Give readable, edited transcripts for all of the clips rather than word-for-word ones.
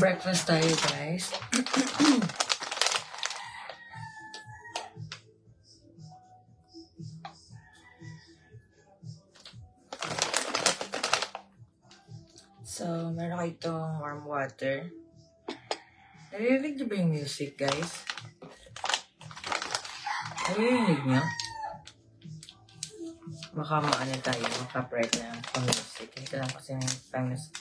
Breakfast tayo, guys. So, meron ko itong warm water. Naririnig niyo ba yung music, guys? Naririnig niyo? Baka maano tayo, maka-bright na ang music. Ito lang kasi may timeless.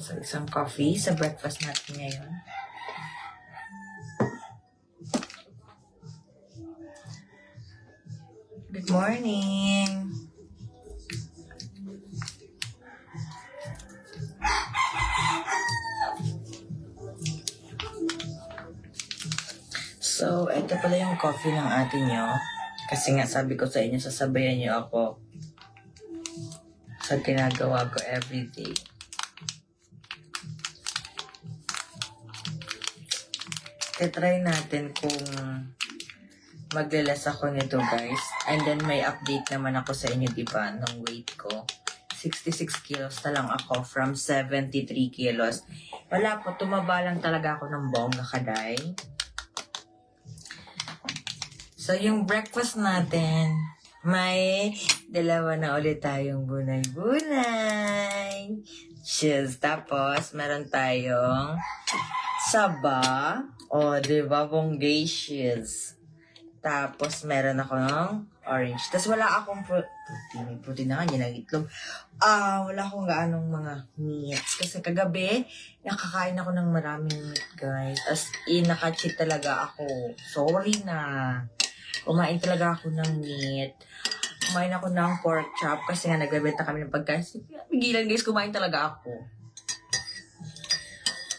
So, isang coffee sa breakfast natin ngayon. Good morning! So, ito pala yung coffee ng ate nyo. Kasi nga sabi ko sa inyo, sasabayan nyo ako sa ginagawa ko everyday. I-try natin kung maglalas ako nito, guys. And then may update naman ako sa inyo, diba, ng weight ko. 66 kilos na lang ako from 73 kilos. Wala po, tumaba lang talaga ako ng bongga, kaday. So, yung breakfast natin, may dalawa na ulit tayong bunay-bunay. Cheers. Tapos, meron tayong saba. O, diba? Bongacious. Tapos, meron ako ng orange. Tapos, wala akong protein na nga, yan ang itlog. Wala akong gaanong mga meats. Kasi kagabi, nakakain ako ng maraming meat, guys. As in, naka-cheat talaga ako. Sorry na. Kumain talaga ako ng meat. Kumain ako ng pork chop kasi nga nagbebenta kami ng pagkain. Pigilan, guys, kumain talaga ako.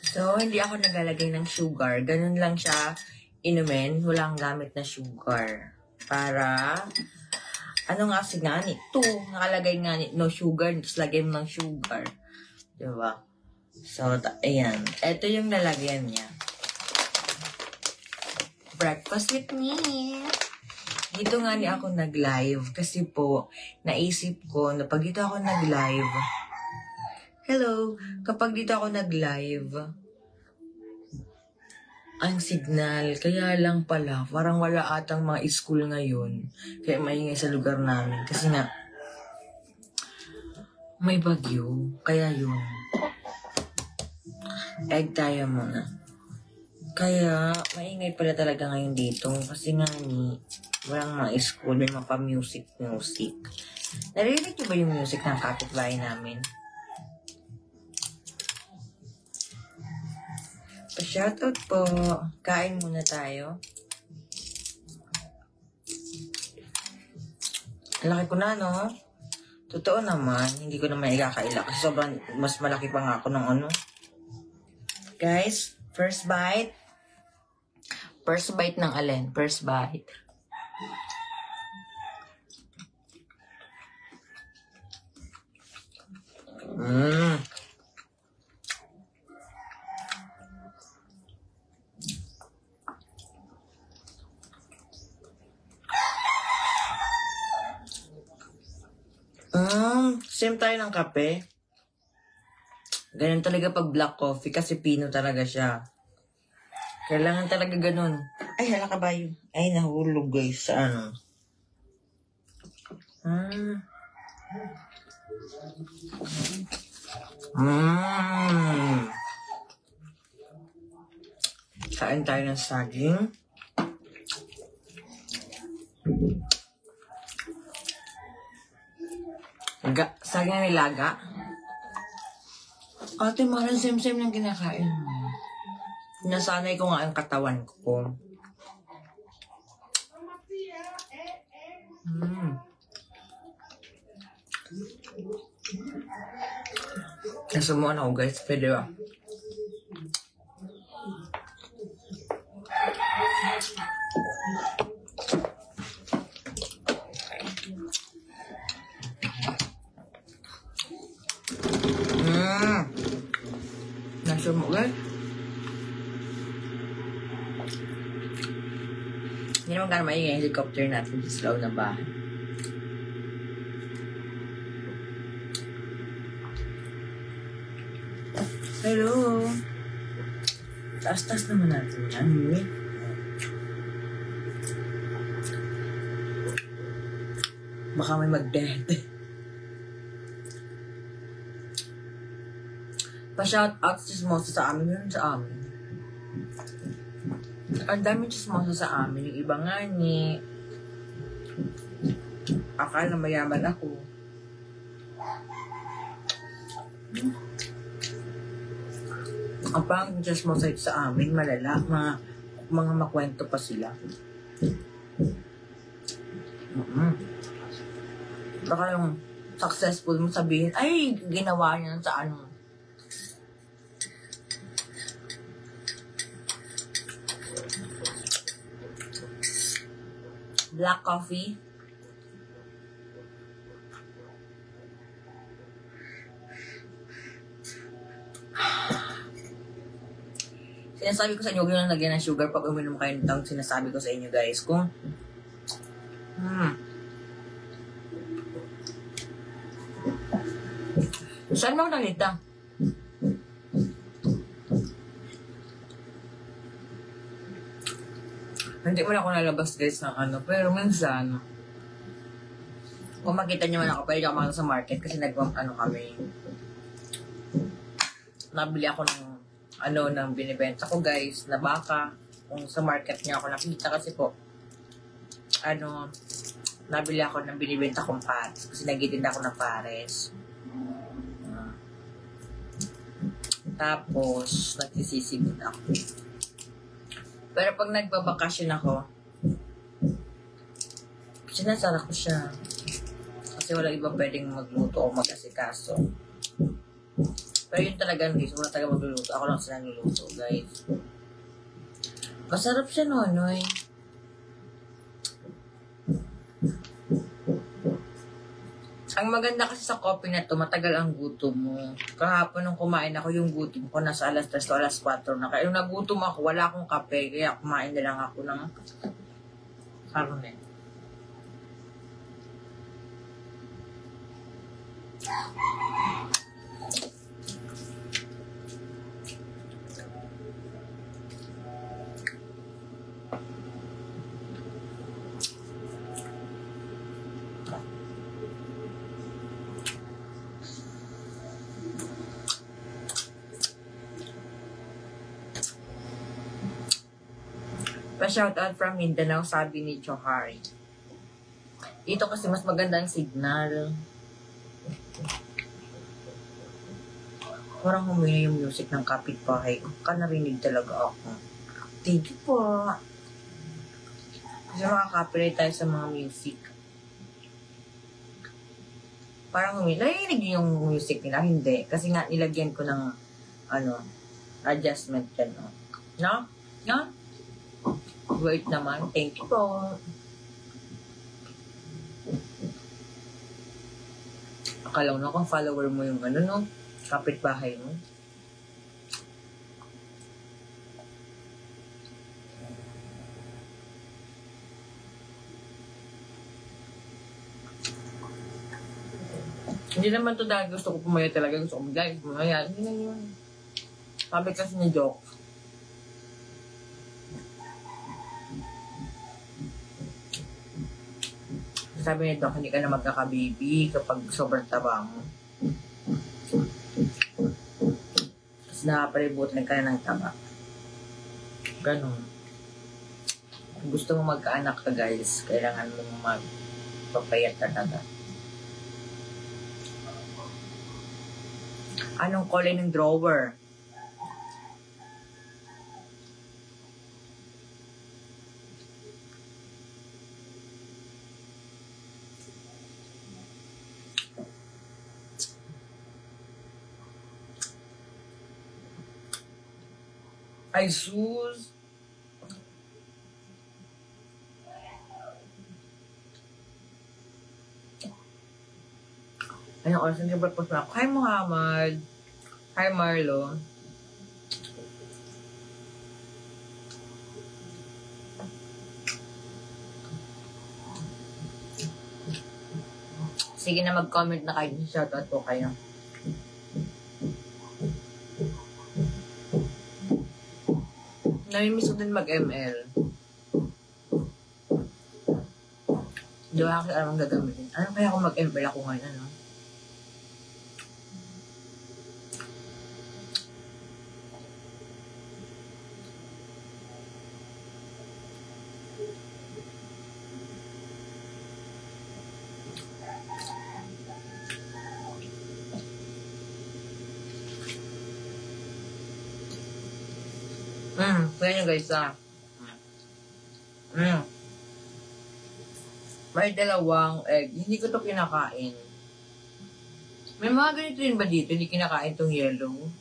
So, hindi ako naglalagay ng sugar. Ganun lang siya inumin. Walang gamit na sugar. Para, ano nga si ngani? Nakalagay nga no sugar. Tapos lagay mo ng sugar. Diba? So, ayan. Ito yung nalagyan niya. Breakfast with me. Dito nga ako nag-live kasi po, naisip ko na pag dito ako nag-live, hello, kapag dito ako nag-live, ang signal, kaya lang pala, parang wala atang mga school ngayon, kaya maingay sa lugar namin, kasi nga, may bagyo, kaya yun. Egg tayo muna. Kaya, maingay pala talaga ngayon dito, kasi nga walang mga school, may mga pa-music. Narinig niyo ba yung music ng kapitbahay namin? Pa-shoutout po. Kain muna tayo. Laki ko na, no? Totoo naman, hindi ko naman ikakaila kasi sobrang mas malaki pa nga ako ng ano. Guys, first bite. First bite ng alin? First bite. Same tayo ng kape. Ganun talaga pag black coffee kasi pino talaga siya. Kailangan talaga ganun. Ay, hala kabayo. Ay, nahulog guys sa ano. Kain tayo ng saging. Saging na nilaga. Ate, marang same-same ng kinakain mo. Nasanay ko nga ang katawan ko. Nasumuan ako guys, pwede ba? Nasumuan guys. Hindi naman gano'n maingay yung helicopter natin sa loob ng bahay. Hello. Taas-taas naman natin yan. Baka may mag-dead. Pa-shoutout chismosa sa amin. Yun sa amin. Ang daming chismosa sa amin. Yung iba nga ni akala mayaman ako. Ang pang chismosa sa amin, malala. Mga makwento pa sila. Baka yung successful mo sabihin, ay, ginawa niya sa ano. Black coffee. Sinasabi ko sa inyo, huwag nyo lang lagyan ng sugar pag uminom kayo nitong sinasabi ko sa inyo guys. Kung saan mo nalita? Hindi mo na ako nalabas guys ng ano, pero minsan, kung makita nyo man ako, pwede ako makita sa market kasi kami, nabili ako ng binibenta ko guys, na baka, kung sa market niya ako nakita kasi po, nabili ako ng binibenta kong pares, kasi nagitinda ako ng pares. Tapos, nagsisisibin ako. Pero pag nagbabakasyon ako, sinasara ko siya. Kasi wala iba pwedeng magluto o mag-asikaso. Pero yun talaga, guys, wala talaga magluluto. Ako lang sila niluluto, guys. Masarap siya, Nonoy. Ang maganda kasi sa coffee na to, matagal ang gutom mo. Kahapon nung kumain ako, yung gutom ko nasa alas 3 o alas 4 na. Kaya nung nagutom ako, wala akong kape. Kaya kumain na lang ako ng karne. Pa-shoutout from Mindanao, sabi ni Johari. Dito kasi mas maganda ang signal. Parang humina yung music ng kapitbahay. Narinig talaga ako. Thank you po. Kasi makaka-copyright tayo sa mga music. Parang humina. Narinig yung music nila. Hindi. Kasi nga nilagyan ko ng adjustment yan. No? No? Wait naman. Thank you po. Akala ko na kung follower mo yung kapitbahay mo. Hindi naman to dahil gusto ko pumaya talaga. Gusto ko guys, pumaya. Hindi na yun. Sabi kasi ni joke. Sabi nito, hindi ka na magkakababy kapag sobrang taba mo. Tapos nakapalibutan ka na ng taba. Ganon. Kung gusto mo magkaanak ka guys, kailangan mo magpapayat talaga. Anong kulay ng drawer? Ay, sus. Anong oras na breakfast na ako? Hi, Muhammad. Hi, Marlo. Sige na, mag-comment na kayo. Shoutout po kayo. Namimiss ko din mag-ML. Di ba kasi alam ang gagamitin? Ano kaya kung mag-ML ako ngayon, ano? Kaya nyo guys, may dalawang egg. Hindi ko to kinakain. May mga ganito rin ba dito? Hindi kinakain tong yellow?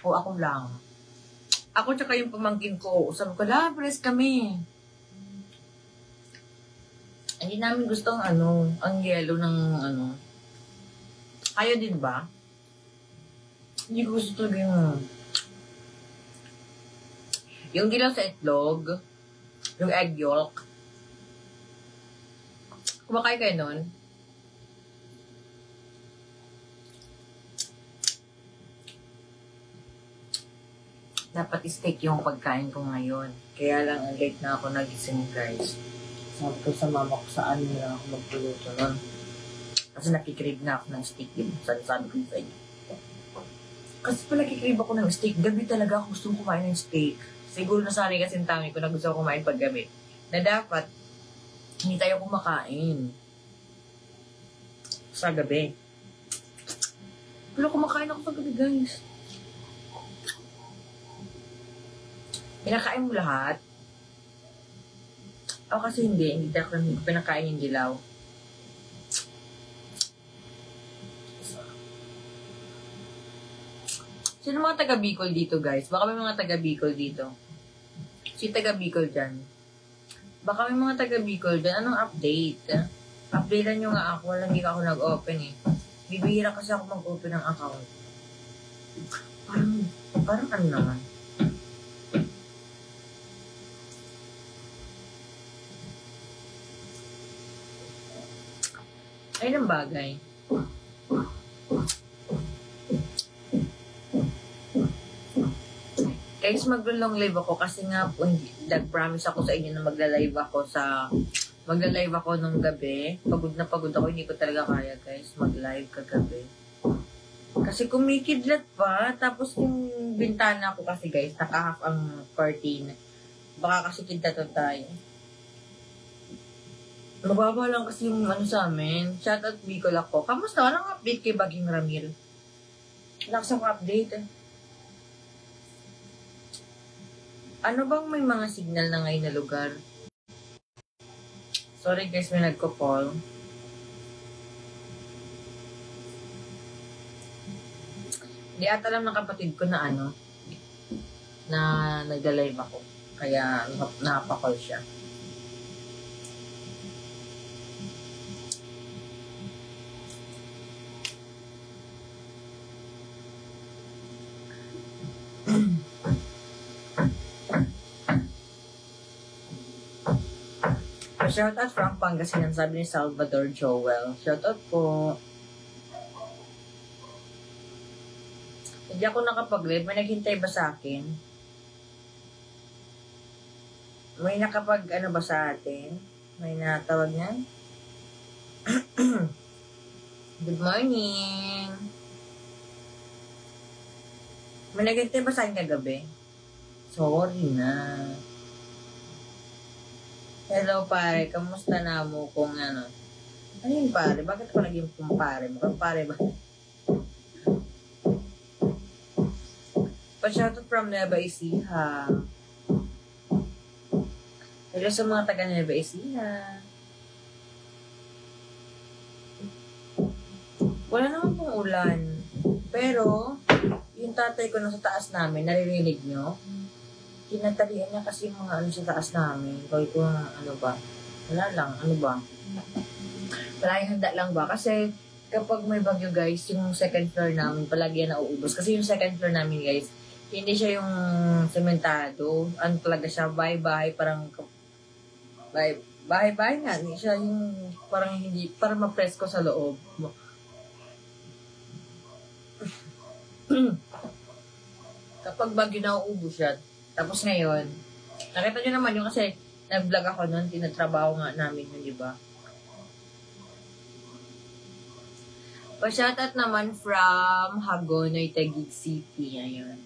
O ako lang. Ako tsaka yung pamangkin ko. Sabi ko, pares kami. Hindi namin gusto ang yellow ng Kayo din ba? Hindi ko gusto talaga yung dilaw sa itlog, yung egg yolk. Kumakain kayo nun? Dapat steak yung pagkain ko ngayon. Kaya lang, late na ako nagising, guys. Sabi ko sa mama ko saan nila ako magpuluto nun. Kasi nakikrave na ako ng steak din. Sabi ko sa inyo. Kasi pala kikrave ako ng steak. Gabi talaga ako gusto kumain ng steak. Siguro nasanay kasi yung tummy ko na gusto ko kumain pag gabi. Na dapat, hindi tayo kumakain. Sa gabi. Pero kumakain ako sa gabi, guys. Pinakain mo lahat? O kasi hindi ako pinakain yung dilaw. Sino mga taga Bicol dito, guys? Baka may mga taga Bicol dito. Si taga Bicol dyan. Baka may mga taga Bicol dyan. Anong update? Updatean nyo nga ako. Walang hindi ako nag-open eh. Bibihira kasi ako mag-open ng account. Parang ano naman. Ayun ang bagay. Guys, mag-long live ako kasi nga po, nag-promise ako sa inyo na magla-live ako nung gabi. Pagod na pagod ako, hindi ko talaga kaya guys, mag-live kagabi. Kasi kumikidlat pa, tapos yung bintana ko kasi guys, naka-half ang curtain. Baka kasi kidlaton tayo. Mababa lang kasi yung sa amin. Shoutout Bicol ako. Kamusta? Anong update kay Baging Ramil? Lakas ako update eh. Ano bang may mga signal na ngayon na lugar? Sorry guys, may nagko-call. Hindi ata alam ng kapatid ko na na nag-live ako. Kaya napaka-call siya. Shoutout from Pangasinan, sabi ni Salvador Joel. Shoutout po. Hindi ako nakapag-live. May naghintay ba sa akin? May nakapag ba sa atin? May natawag niyan? Good morning. May naghintay ba sa akin kagabi? Sorry na. Hello pare, kamusta na mo kung ano? Ano yun pare? Bakit ko naging kumpare? Mukhang pare ba? Pa-shoutout from Nueva Ecija. Hello sa mga taga Nueva Ecija. Wala naman pong ulan. Pero, yung tatay ko nasa taas namin, naririnig nyo? Tinatalian niya kasi mga sa taas namin. Kaya ko, ba? Wala lang, ba? Palagi handa lang ba? Kasi, kapag may bagyo guys, yung second floor namin, palagi yan nauubos. Kasi yung second floor namin guys, hindi siya yung sementado. Ano talaga siya, bahay-bahay, parang, bahay-bahay nga. Hindi siya yung, parang hindi, parang mapresko sa loob. Kapag bagyo na uubos yan. Tapos ngayon, nakita nyo naman yung kasi nag-vlog ako noon, tinatrabaho nga namin yun, di ba? Pa-shoutout naman from Hagonoy, Taguig City. Ayun.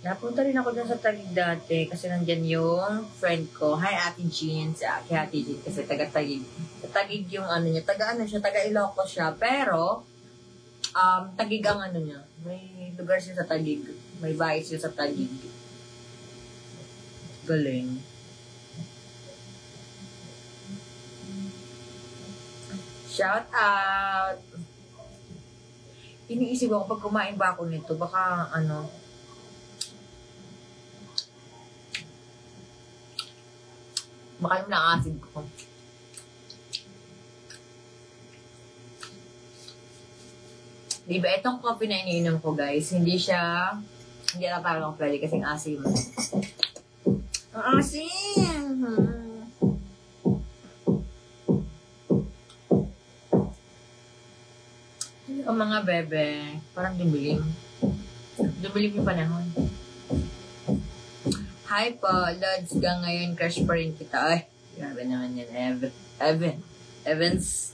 Napunta rin ako dun sa Taguig dati kasi nandyan yung friend ko. Hi, Ate Jean. Kay Ate Jean kasi taga-Taguig. Sa Taguig yung ano niya. Taga-Ilocos siya. Pero, Taguig ang ano niya. May lugar siya sa Taguig. May bahay siya sa Taguig. Galing. Shout out! Iniisip ako pag kumain ba ako nito, baka ano, baka yung na-acid ko. Diba, itong coffee na iniinom ko guys, hindi na parang pwede kasing asim. Ang asim! O mga bebe, parang dumilim. Dumilim yung panahon. Hi po, Lods ka ngayon, crush pa rin kita. Ay, grabe naman yan, Evans.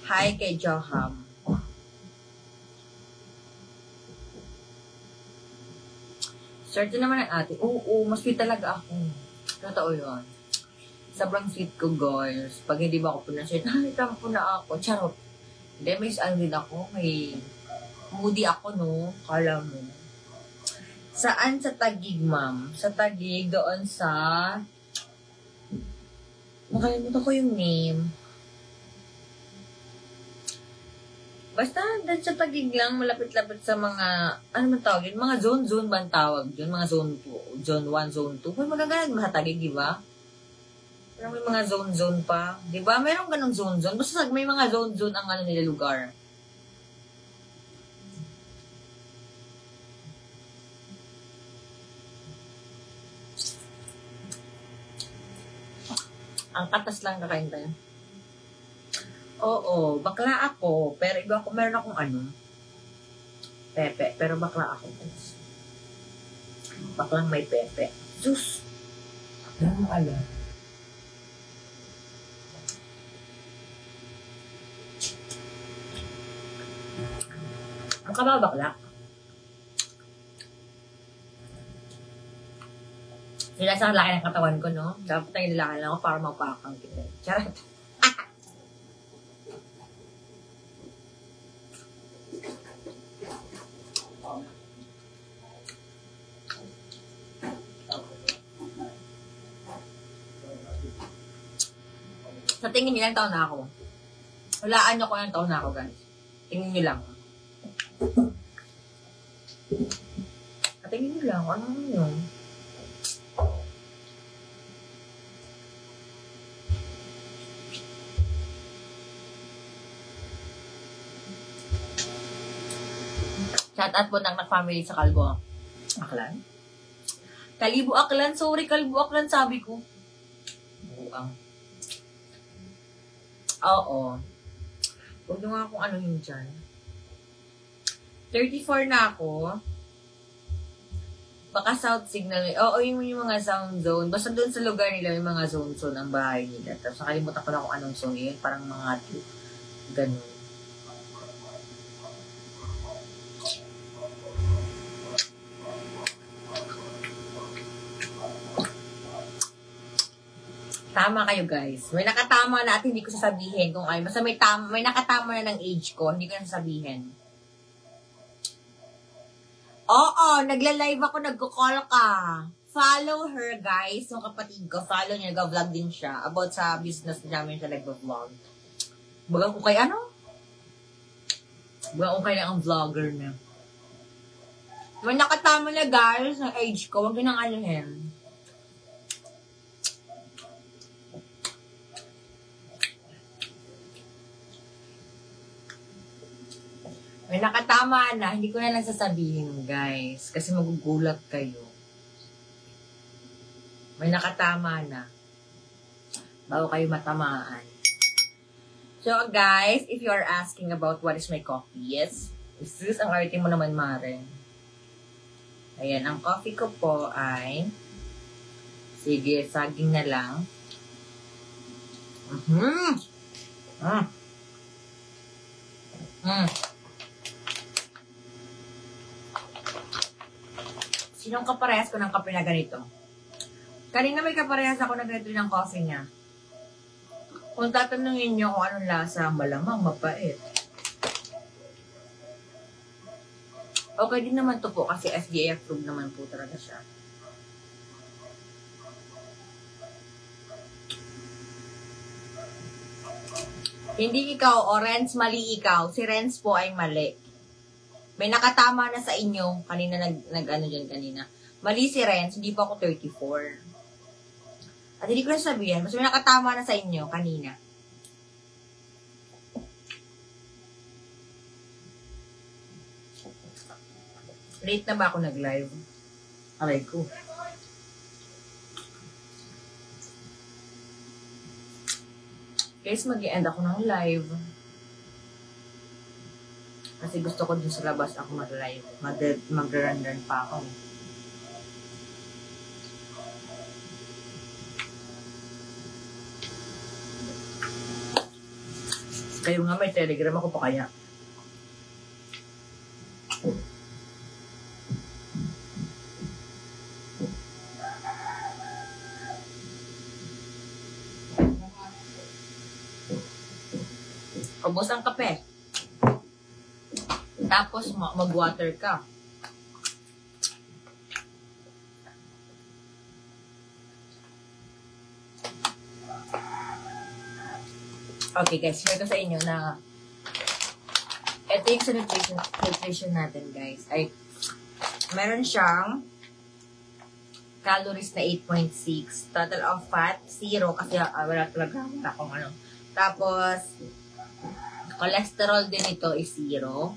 Hi kay Joham. Swerte naman ang ate. Oo, mas sweet talaga ako. Totoo yun. Sobrang sweet ko, guys. Pag hindi ba ako punasweet, tampo na ako. Charot. Hindi, may ano din ako. May moody ako, no? Kala mo. Saan sa Taguig, ma'am? Sa Taguig, doon sa... Nakalimutan ko yung name. Basta, doon sa Taguig lang, malapit-lapit sa mga... Ano man tawag yun? Mga zone ba ang tawag yun? Mga zone 2. Zone 1, zone 2. May magagalan mga Taguig, di ba? Pero may mga zone pa. Di ba? Merong ganong zone. Basta may mga zone ang ano nila lugar. Ang katas lang kakain tayo. Oo, bakla ako. Pero iba ako, meron akong ano. Pepe. Pero bakla ako. Baklang may pepe. Sus! Ano mo alam? Ang kababakla. Sila sa laki ng katawan ko, no? Dapat na ilalaki lang ako para mapakang kita. Charot. Sa tingin niyo, ilang taon na ako? Hulaan niyo ko ilang taon na ako, guys. Tingin niyo lang. Tingin niyo lang. Ano yun? Shout out po ng family sa Kalbo Aklan. Kalibo Aklan. Sorry, Kalbo Aklan sabi ko. Buang. Oo. Huwag nyo nga kung ano yun dyan. 34 na ako. Baka South Signal. Oo, yung mga sound zone. Basta doon sa lugar nila, yung mga zone ang bahay nila. Tapos nakalimutan ko na kung anong zone yun. Parang mga ganun. Tama kayo, guys. May nakatama na at hindi ko sasabihin kung ay. Basta may nakatama na ng age ko, hindi ko na sasabihin. Oo, nagla-live ako, nagko-call ka. Follow her, guys. Yung kapatid ko, follow niya, nag-vlog din siya. About sa business namin siya nag-vlog. Bagang ko kay ano? Bagang ko kay ang vlogger na. May nakatama na, guys, ng age ko. Huwag nang anuhin. May nakatama na, hindi ko na lang sasabihin, guys. Kasi magugulat kayo. May nakatama na. Bago kayo matamaan. So, guys, if you are asking about what is my coffee, yes, Sus, ang arte mo naman, Mare. Ayan, ang coffee ko po ay, sige, saging na lang. Sinong kaparehas ko ng kape na ganito? Kanina may kaparehas ako na ganito ng coffee niya. Kung tatanungin niyo kung anong lasa, malamang mapait. Okay din naman to po kasi FDA approved naman po talaga siya. Hindi ikaw, o Renz, mali ikaw. Si Renz po ay mali. May nakatama na sa inyo. Kanina nag-ano dyan kanina. Mali si Renz, hindi po ako 34. At hindi ko na sabihin, mas may nakatama na sa inyo kanina. Late na ba ako nag-live? Aray ko. Guys, mag-i-end ako ng live. Kasi gusto ko din sa labas ako mag-live. Mag-run pa ako. Kayo nga may Telegram ako pa kaya. Ubos ang kape. Tapos mag-water ka. Okay guys, share ko sa inyo na ito yung sa nutrition natin guys. Ay, meron siyang calories na 8.6. Total of fat, 0 kasi wala talaga akong ano. Tapos, cholesterol din ito is 0.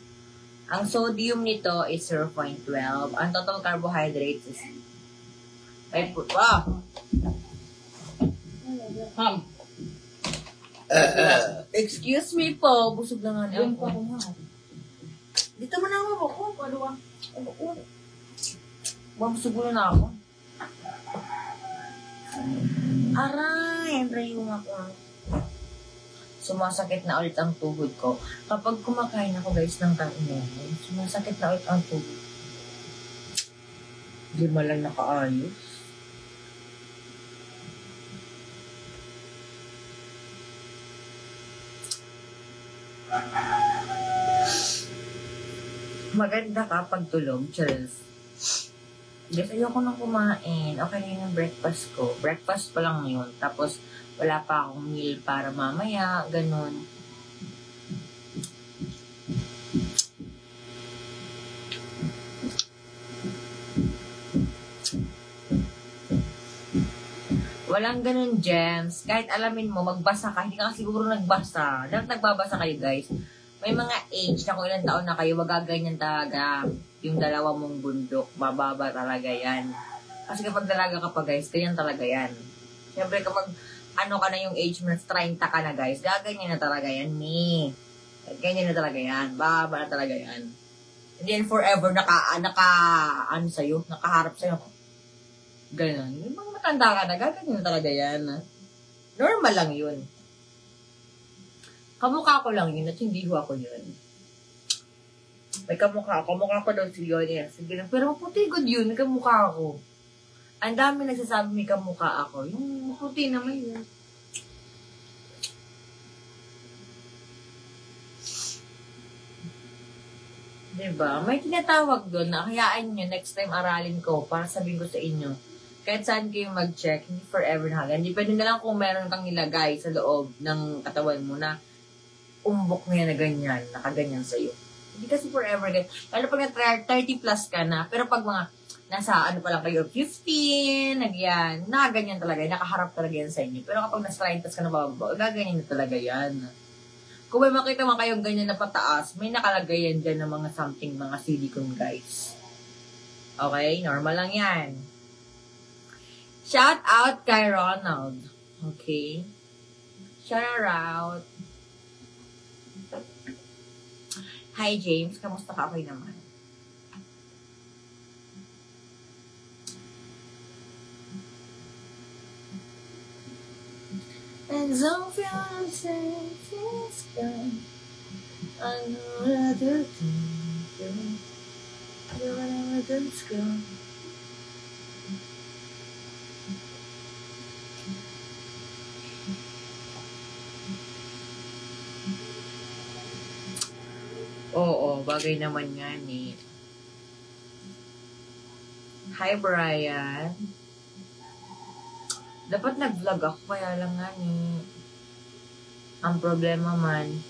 Ang sodium nito is 0.12. Ang total carbohydrates is 5. Wow! Excuse me po. Busog na nga niya ako. Dito mo na ako. Busog na ako. Aray! Aray yung ako. Sumasakit na ulit ang tuhod ko. Kapag kumakain ako guys ng tangina, sumasakit na ulit ang tuhod. Hindi mo lang nakaayos. Maganda ka pag tulog, Charles. Guys, ayoko nang kumain. Okay na yung breakfast ko. Breakfast pa lang yun. Tapos, wala pa akong meal para mamaya. Ganun. Walang ganun, Gems. Kahit alamin mo, magbasa ka. Hindi ka siguro nagbasa. Dapat nagbabasa kayo, guys. May mga age na kung ilang taon na kayo, magaganyan talaga yung dalawa mong bundok. Bababa talaga yan. Kasi kapag dalaga ka pa, guys, ganyan talaga yan. Siyempre, kapag ano ka na yung age mo, 30 ka na, guys, gaganyan na talaga yan, ni. Ganyan na talaga yan. Bababa na talaga yan. And then, forever, ano sa'yo, nakaharap sa'yo. Ganyan. Yung mga matanda ka na, gaganyan na talaga yan. Normal lang yun. Kamukha ko lang yun at hindi ho ako yun. May kamukha ko. Kamukha ko daw si Yoni. Sige lang. Pero puti good yun. May kamukha ako. Ang dami nagsasabi may kamukha ako. Yung puti naman yun. Diba? May tinatawag doon na hayaan nyo next time aralin ko para sabihin ko sa inyo. Kahit saan kayo mag-check, hindi forever na hanggang. Depende na lang kung meron kang nilagay sa loob ng katawan mo na umbok na yan na ganyan, nakaganyan sa'yo. Hindi kasi forever ganyan. Lalo pag na 30 plus ka na, pero pag mga nasa ano pa lang kayo, 15, nagyan, nakaganyan talaga, nakaharap talaga yan sa inyo. Pero kapag nasa 30 ka na bababa, gaganyan na talaga yan. Kung may makita man kayong ganyan na pataas, may nakalagay yan dyan ng mga something, mga silicone guys. Okay? Normal lang yan. Shout out kay Ronald. Okay? Shout out. Hi, James. Kamusta ka? Okay naman. And don't feel safe, it's gone. I know rather than you whenever that's gone. Oo, bagay naman yan eh. Hi, Brian. Dapat nag-vlog ako, kaya lang nga eh. Ang problema man,